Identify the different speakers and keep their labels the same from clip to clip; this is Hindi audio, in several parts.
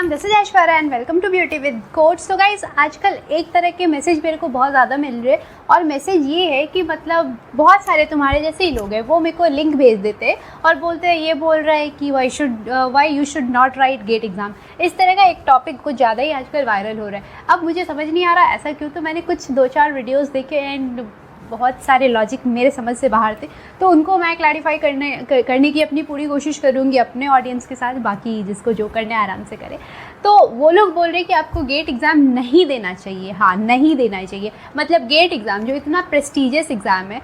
Speaker 1: Everyone, this is Aishwarya and welcome to beauty with quotes. तो गाइस, आजकल एक तरह के मैसेज मेरे को बहुत ज़्यादा मिल रहे हैं और मैसेज ये है कि मतलब बहुत सारे तुम्हारे जैसे ही लोग हैं, वो मेरे को लिंक भेज देते हैं और बोलते हैं, ये बोल रहा है कि why you should not right get exam. इस तरह का एक टॉपिक कुछ ज़्यादा ही आजकल वायरल हो रहा है। अब मुझे समझ नहीं आ रहा ऐसा क्यों, तो मैंने कुछ 2-4 वीडियोज़ देखे एंड बहुत सारे लॉजिक मेरे समझ से बाहर थे, तो उनको मैं क्लैरिफाई करने की अपनी पूरी कोशिश करूँगी अपने ऑडियंस के साथ। बाकी जिसको जो करना है आराम से करे। तो वो लोग बोल रहे हैं कि आपको गेट एग्ज़ाम नहीं देना चाहिए। हाँ, नहीं देना चाहिए। मतलब गेट एग्ज़ाम जो इतना प्रेस्टीजियस एग्ज़ाम है,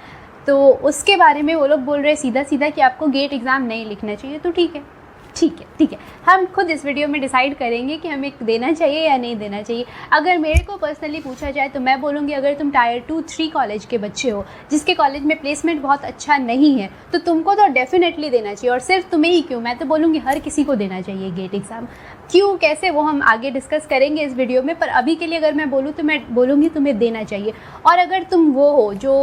Speaker 1: तो उसके बारे में वो लोग बोल रहे हैं सीधा सीधा कि आपको गेट एग्ज़ाम नहीं लिखना चाहिए। तो ठीक है, हम खुद इस वीडियो में डिसाइड करेंगे कि हमें देना चाहिए या नहीं देना चाहिए। अगर मेरे को पर्सनली पूछा जाए तो मैं बोलूँगी, अगर तुम टायर 2-3 कॉलेज के बच्चे हो जिसके कॉलेज में प्लेसमेंट बहुत अच्छा नहीं है, तो तुमको तो डेफिनेटली देना चाहिए। और सिर्फ तुम्हें ही क्यों, मैं तो बोलूँगी हर किसी को देना चाहिए गेट एग्ज़ाम। क्यों, कैसे, वो हम आगे डिस्कस करेंगे इस वीडियो में। पर अभी के लिए अगर मैं बोलूँ तो मैं बोलूँगी तुम्हें देना चाहिए। और अगर तुम वो हो जो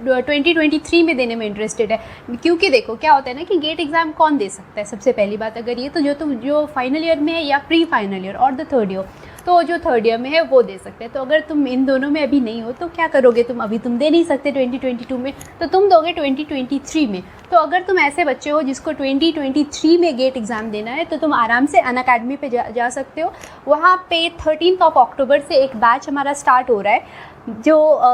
Speaker 1: 2023 में देने में इंटरेस्टेड है, क्योंकि देखो क्या होता है ना कि गेट एग्ज़ाम कौन दे सकता है। सबसे पहली बात अगर ये, तो जो फाइनल ईयर में है या प्री फाइनल ईयर और द थर्ड ईयर, तो जो थर्ड ईयर में है वो दे सकते हैं। तो अगर तुम इन दोनों में अभी नहीं हो तो क्या करोगे तुम, अभी तुम दे नहीं सकते 2022 में, तो तुम दोगे 2023 में। तो अगर तुम ऐसे बच्चे हो जिसको 2023 में गेट एग्ज़ाम देना है, तो तुम आराम से अनअकैडमी पे जा सकते हो। वहाँ पे 13 अक्टूबर से एक बैच हमारा स्टार्ट हो रहा है,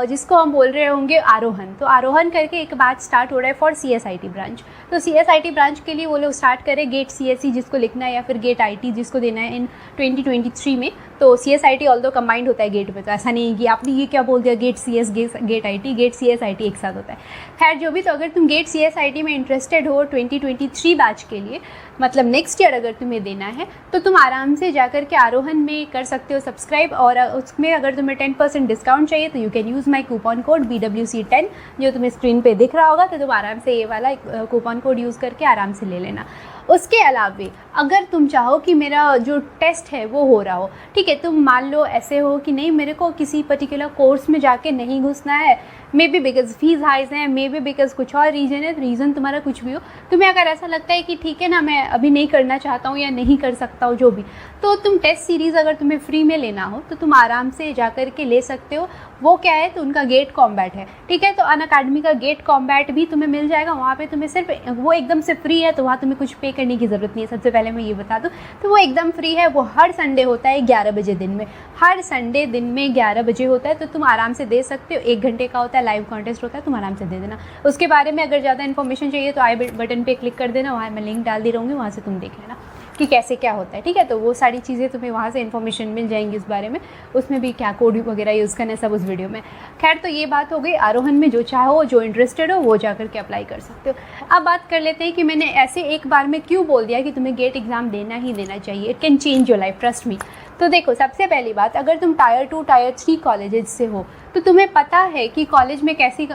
Speaker 1: जिसको हम बोल रहे होंगे आरोहण। तो आरोहण करके एक बैच स्टार्ट हो रहा है फॉर CSIT ब्रांच। तो CSIT ब्रांच के लिए वो लोग स्टार्ट करें गेट CSE जिसको लिखना है, या फिर गेट IT जिसको देना है इन 2023 में। तो CSIT ऑल्दो कंबाइंड होता है गेट में, तो ऐसा नहीं है कि आपने ये क्या बोल दिया gate CS gate IT, gate CSIT एक साथ होता है। खैर जो भी, तो अगर तुम गेट CSIT में इंटरेस्टेड हो 2023 बैच के लिए, मतलब नेक्स्ट ईयर अगर तुम्हें देना है, तो तुम आराम से जाकर के आरोहण में कर सकते हो सब्सक्राइब। और उसमें अगर तुम्हें 10% डिस्काउंट चाहिए तो you can use my coupon code BWC10 जो तुम्हें स्क्रीन पे दिख रहा होगा। तो तुम आराम से ये वाला कूपन कोड यूज़ करके आराम से ले लेना। उसके अलावा अगर तुम चाहो कि मेरा जो टेस्ट है वो हो रहा हो, ठीक है, तुम मान लो ऐसे हो कि नहीं, मेरे को किसी पर्टिकुलर कोर्स में जाके नहीं घुसना है, may be because fees highs है, मे बी बिकॉज कुछ और रीज़न है। रीज़न तुम्हारा कुछ भी हो, तुम्हें अगर ऐसा लगता है कि ठीक है ना, मैं अभी नहीं करना चाहता हूँ या नहीं कर सकता हूँ जो भी, तो तुम टेस्ट सीरीज़ अगर तुम्हें फ्री में लेना हो तो तुम आराम से जा कर के ले सकते हो। वो क्या है, तो उनका गेट कॉम्बैट है, ठीक है। तो अनअकैडमी का गेट कॉम्बैट भी तुम्हें मिल जाएगा। वहाँ पे तुम्हें सिर्फ वो एकदम से फ्री है, तो वहाँ तुम्हें कुछ पे करने की ज़रूरत नहीं है। सबसे पहले मैं ये बता दूँ, तो वो एकदम फ्री है। वो हर संडे होता है 11 बजे दिन में, हर संडे दिन में 11 बजे होता है। तो तुम आराम से दे सकते हो। 1 घंटे का होता है, लाइव कॉन्टेस्ट होता है, तुम आराम से दे देना। उसके बारे में अगर ज़्यादा इन्फॉर्मेशन चाहिए तो आई बटन पर क्लिक कर देना, वहाँ मैं लिंक डाल दी रहूँगी, वहाँ से तुम देख लेना कि कैसे क्या होता है, ठीक है। तो वो सारी चीज़ें तुम्हें वहाँ से इन्फॉर्मेशन मिल जाएंगी इस बारे में। उसमें भी क्या कोड वगैरह यूज़ करना है सब उस वीडियो में। खैर, तो ये बात हो गई आरोहण में। जो चाहो, जो इंटरेस्टेड हो, वो जाकर के अप्लाई कर सकते हो। अब बात कर लेते हैं कि मैंने ऐसे एक बार में क्यों बोल दिया कि तुम्हें गेट एग्ज़ाम देना ही देना चाहिए। It can change your life, trust me. तो देखो, सबसे पहली बात, अगर तुम टायर 2 टायर 3 कॉलेजेस से हो तो तुम्हें पता है कि कॉलेज में कैसी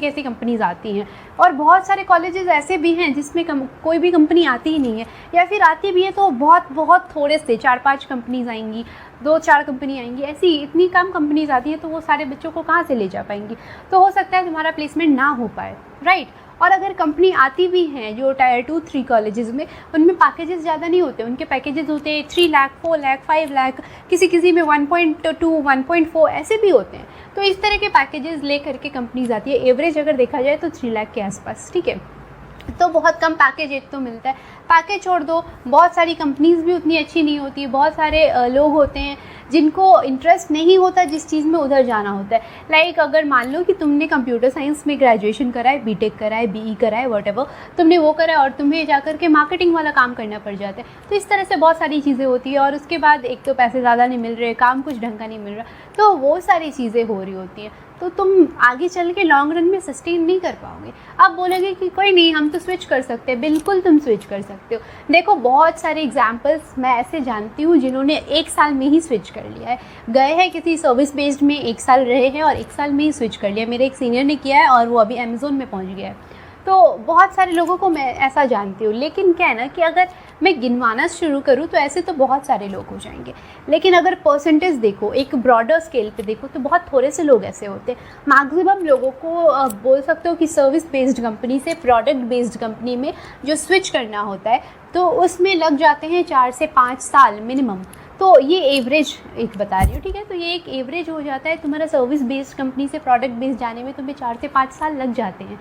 Speaker 1: कैसी कंपनीज आती हैं। और बहुत सारे कॉलेजेस ऐसे भी हैं जिसमें कोई भी कंपनी आती ही नहीं है, या फिर आती भी है तो बहुत थोड़े से 4-5 कंपनीज आएंगी, 2-4 कंपनी आएंगी। ऐसी इतनी कम कंपनीज आती है, तो वो सारे बच्चों को कहाँ से ले जा पाएंगी। तो हो सकता है तुम्हारा प्लेसमेंट ना हो पाए, राइट। और अगर कंपनी आती भी हैं जो टायर 2-3 कॉलेजेस में, उनमें पैकेजेस ज़्यादा नहीं होते। उनके पैकेजेस होते हैं 3 लाख, 4 लाख, 5 लाख, किसी में 1.2, 1.4 ऐसे भी होते हैं। तो इस तरह के पैकेजेस ले करके कंपनीज आती है। एवरेज अगर देखा जाए तो 3 लाख के आसपास, ठीक है। तो बहुत कम पैकेज एक तो मिलता है। पैकेज छोड़ दो, बहुत सारी कंपनीज भी उतनी अच्छी नहीं होती। बहुत सारे लोग होते हैं जिनको इंटरेस्ट नहीं होता जिस चीज़ में उधर जाना होता है। लाइक अगर मान लो कि तुमने कंप्यूटर साइंस में ग्रेजुएशन करा है, BTech करा है, BE करा है, व्हाटएवर तुमने वो करा है, और तुम्हें जाकर के मार्केटिंग वाला काम करना पड़ जाता है। तो इस तरह से बहुत सारी चीज़ें होती है। और उसके बाद एक तो पैसे ज़्यादा नहीं मिल रहे, काम कुछ ढंग का नहीं मिल रहा, तो वो सारी चीज़ें हो रही होती हैं। तो तुम आगे चल के लॉन्ग रन में सस्टेन नहीं कर पाओगे। आप बोलोगे कि कोई नहीं, हम तो स्विच कर सकते हैं। बिल्कुल तुम स्विच कर सकते हो। देखो, बहुत सारे एग्जांपल्स मैं ऐसे जानती हूँ जिन्होंने 1 साल में ही स्विच कर लिया है। गए हैं किसी सर्विस बेस्ड में, 1 साल रहे हैं और 1 साल में ही स्विच कर लिया। मेरे एक सीनियर ने किया है और वो अभी अमेज़ोन में पहुँच गया है। तो बहुत सारे लोगों को मैं ऐसा जानती हूँ। लेकिन क्या है ना कि अगर मैं गिनवाना शुरू करूँ तो ऐसे तो बहुत सारे लोग हो जाएंगे, लेकिन अगर परसेंटेज देखो, एक ब्रॉडर स्केल पे देखो, तो बहुत थोड़े से लोग ऐसे होते हैं। मैक्सिमम लोगों को बोल सकते हो कि सर्विस बेस्ड कंपनी से प्रोडक्ट बेस्ड कंपनी में जो स्विच करना होता है, तो उसमें लग जाते हैं 4 से 5 साल मिनिमम। तो ये एवरेज एक बता रही हूँ, ठीक है। तो ये एक एवरेज हो जाता है, तुम्हारा सर्विस बेस्ड कंपनी से प्रोडक्ट बेस्ड जाने में तुम्हें 4 से 5 साल लग जाते हैं,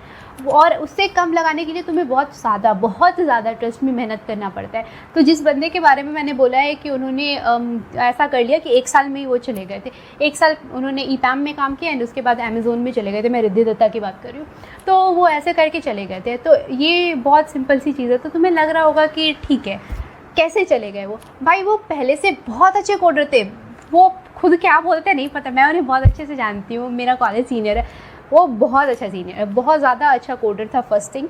Speaker 1: और उससे कम लगाने के लिए तुम्हें बहुत ज़्यादा ट्रस्ट में मेहनत करना पड़ता है। तो जिस बंदे के बारे में मैंने बोला है कि उन्होंने ऐसा कर लिया कि 1 साल में ही वो चले गए थे, 1 साल उन्होंने ईपैम में काम किया एंड उसके बाद अमेज़ोन में चले गए थे, मैं रिद्धि दत्ता की बात कर रही हूँ। तो वो ऐसे करके चले गए थे। तो ये बहुत सिंपल सी चीज़ है। तो तुम्हें लग रहा होगा कि ठीक है, कैसे चले गए वो? भाई वो पहले से बहुत अच्छे कोडर थे, वो खुद क्या बोलते हैं नहीं पता, मैं उन्हें बहुत अच्छे से जानती हूँ, मेरा कॉलेज सीनियर है, वो बहुत अच्छा सीनियर है, बहुत ज़्यादा अच्छा कोडर था फर्स्ट थिंग।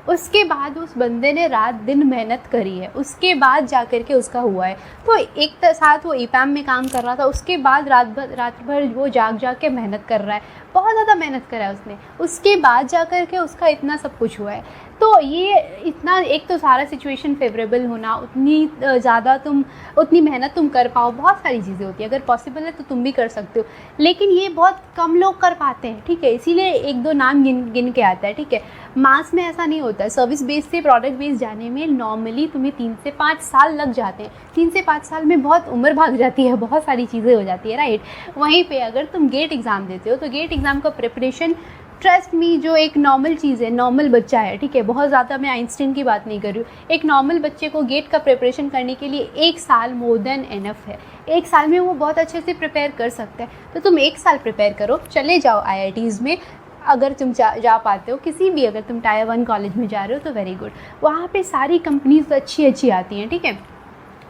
Speaker 1: उसके बाद उस बंदे ने रात दिन मेहनत करी है, उसके बाद जा कर के उसका हुआ है। तो एक साथ वो ईपैम में काम कर रहा था, उसके बाद रात भर वो जाग के मेहनत कर रहा है, बहुत ज़्यादा मेहनत करा है उसने, उसके बाद जा कर के उसका इतना सब कुछ हुआ है। तो ये इतना, एक तो सारा सिचुएशन फेवरेबल होना, उतनी ज़्यादा तुम उतनी मेहनत तुम कर पाओ, बहुत सारी चीज़ें होती है। अगर पॉसिबल है तो तुम भी कर सकते हो, लेकिन ये बहुत कम लोग कर पाते हैं, ठीक है। इसीलिए 1-2 नाम गिन के आता है, ठीक है। मास में ऐसा नहीं होता है। सर्विस बेस से प्रोडक्ट बेस जाने में नॉर्मली तुम्हें 3 से 5 साल लग जाते हैं। 3 से 5 साल में बहुत उम्र भाग जाती है, बहुत सारी चीज़ें हो जाती है, राइट। वहीं पे अगर तुम गेट एग्ज़ाम देते हो तो गेट एग्ज़ाम का प्रिपरेशन, ट्रस्ट मी, जो एक नॉर्मल चीज़ है, नॉर्मल बच्चा है, ठीक है, बहुत ज़्यादा मैं आइंस्टीन की बात नहीं कर रही हूँ, एक नॉर्मल बच्चे को गेट का प्रिपरेशन करने के लिए 1 साल मोर देन एनफ है। 1 साल में वो बहुत अच्छे से प्रिपेयर कर सकता है। तो तुम 1 साल प्रिपेयर करो, चले जाओ IITs में, अगर तुम जा पाते हो, किसी भी, अगर तुम टायर 1 कॉलेज में जा रहे हो तो वेरी गुड, वहाँ पे सारी कंपनीज अच्छी आती हैं, ठीक है।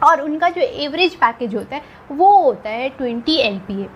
Speaker 1: और उनका जो एवरेज पैकेज होता है वो होता है 20 LPA,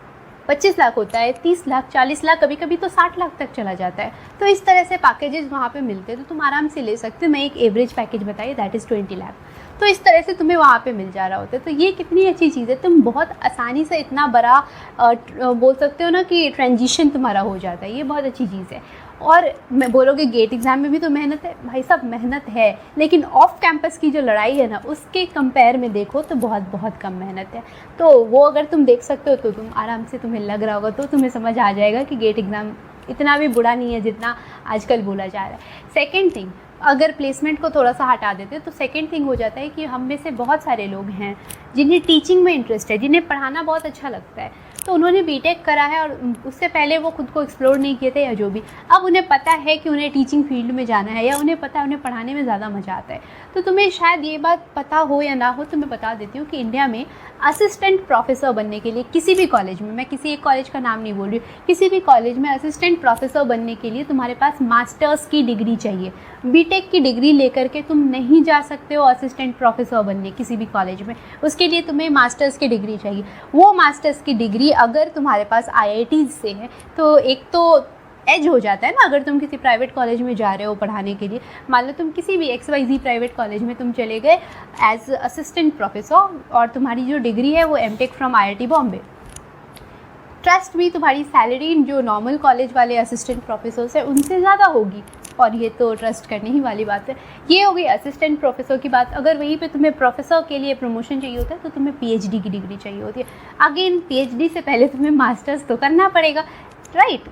Speaker 1: 25 लाख होता है, 30 लाख, 40 लाख, कभी कभी तो 60 लाख तक चला जाता है। तो इस तरह से पैकेजेस वहाँ पे मिलते हैं, तो तुम आराम से ले सकते हो। मैं एक एवरेज पैकेज बताइए, दैट इज़ 20 लाख। तो इस तरह से तुम्हें वहाँ पे मिल जा रहा होता है। तो ये कितनी अच्छी चीज़ है, तुम बहुत आसानी से इतना बड़ा बोल सकते हो ना कि ट्रांजिशन तुम्हारा हो जाता है, ये बहुत अच्छी चीज़ है। और मैं बोलोगे गेट एग्ज़ाम में भी तो मेहनत है, भाई साहब मेहनत है, लेकिन ऑफ कैंपस की जो लड़ाई है ना, उसके कंपेयर में देखो तो बहुत कम मेहनत है। तो वो अगर तुम देख सकते हो तो तुम आराम से, तुम्हें लग रहा होगा तो तुम्हें समझ आ जाएगा कि गेट एग्ज़ाम इतना भी बुरा नहीं है जितना आजकल बोला जा रहा है। सेकेंड थिंग, अगर प्लेसमेंट को थोड़ा सा हटा देते तो सेकेंड थिंग हो जाता है कि हम में से बहुत सारे लोग हैं जिन्हें टीचिंग में इंटरेस्ट है, जिन्हें पढ़ाना बहुत अच्छा लगता है, तो उन्होंने बीटेक करा है और उससे पहले वो खुद को एक्सप्लोर नहीं किए थे या जो भी, अब उन्हें पता है कि उन्हें टीचिंग फील्ड में जाना है, या उन्हें पता है उन्हें पढ़ाने में ज़्यादा मज़ा आता है। तो तुम्हें शायद ये बात पता हो या ना हो, तो मैं बता देती हूँ कि इंडिया में असिस्टेंट प्रोफेसर बनने के लिए किसी भी कॉलेज में, मैं किसी एक कॉलेज का नाम नहीं बोल रही हूँ, किसी भी कॉलेज में असिस्टेंट प्रोफेसर बनने के लिए तुम्हारे पास मास्टर्स की डिग्री चाहिए। बीटेक की डिग्री लेकर के तुम नहीं जा सकते हो असिस्टेंट प्रोफेसर बनने किसी भी कॉलेज में, उसके लिए तुम्हें मास्टर्स की डिग्री चाहिए। वो मास्टर्स की डिग्री अगर तुम्हारे पास IIT से है तो एक तो एज हो जाता है ना। अगर तुम किसी प्राइवेट कॉलेज में जा रहे हो पढ़ाने के लिए, मान लो तुम किसी भी XYZ प्राइवेट कॉलेज में तुम चले गए एज असिस्टेंट प्रोफेसर, और तुम्हारी जो डिग्री है वो MTech from IIT Bombay, trust me तुम्हारी सैलरी जो नॉर्मल कॉलेज वाले असिस्टेंट प्रोफेसर्स हैं उनसे ज़्यादा होगी, और ये तो ट्रस्ट करने ही वाली बात है। ये हो गई असिस्टेंट प्रोफेसर की बात। अगर वहीं पे तुम्हें प्रोफेसर के लिए प्रमोशन चाहिए होता है तो तुम्हें PhD की डिग्री चाहिए होती है। अगेन PhD से पहले तुम्हें मास्टर्स तो करना पड़ेगा, राइट,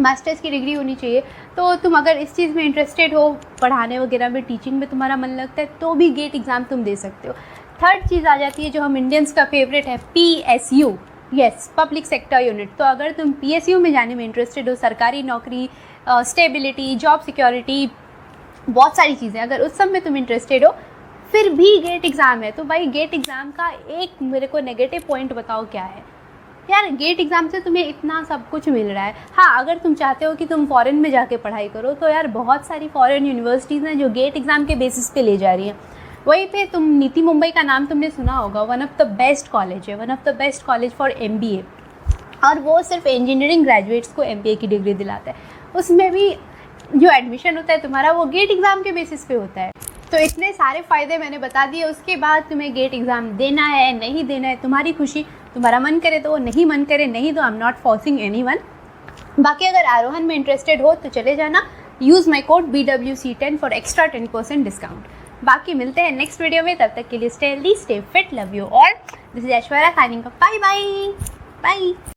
Speaker 1: मास्टर्स की डिग्री होनी चाहिए। तो तुम अगर इस चीज़ में इंटरेस्टेड हो, पढ़ाने वगैरह में, टीचिंग में तुम्हारा मन लगता है, तो भी गेट एग्ज़ाम तुम दे सकते हो। थर्ड चीज़ आ जाती है जो हम इंडियंस का फेवरेट है, PSU, yes, public sector unit. तो अगर तुम PSU में जाने में इंटरेस्टेड हो, सरकारी नौकरी, स्टेबिलिटी, जॉब सिक्योरिटी, बहुत सारी चीज़ें, अगर उस सब में तुम इंटरेस्टेड हो, फिर भी गेट एग्ज़ाम है। तो भाई गेट एग्ज़ाम का एक मेरे को नेगेटिव पॉइंट बताओ क्या है यार। गेट एग्ज़ाम से तुम्हें इतना सब कुछ मिल रहा है। हाँ, अगर तुम चाहते हो कि तुम फॉरेन में जाके पढ़ाई करो तो यार बहुत सारी फॉरेन यूनिवर्सिटीज़ हैं जो गेट एग्ज़ाम के बेसिस पे ले जा रही हैं। वहीं पे तुम नीति मुंबई का नाम तुमने सुना होगा, one of the best college है, one of the best college for MBA, और वो सिर्फ इंजीनियरिंग ग्रेजुएट्स को MBA की डिग्री दिलाता है। उसमें भी जो एडमिशन होता है तुम्हारा वो गेट एग्ज़ाम के बेसिस पे होता है। तो इतने सारे फ़ायदे मैंने बता दिए। उसके बाद तुम्हें गेट एग्ज़ाम देना है नहीं देना है तुम्हारी खुशी, तुम्हारा मन करे तो, नहीं मन करे नहीं तो, I am not forcing anyone. बाकी अगर आरोहन में इंटरेस्टेड हो तो चले जाना, use my code BWC10 for extra 10% discount. बाकी मिलते हैं नेक्स्ट वीडियो में, तब तक के लिए stay healthy, stay fit, love you all. This is Aishwarya signing off, bye bye bye.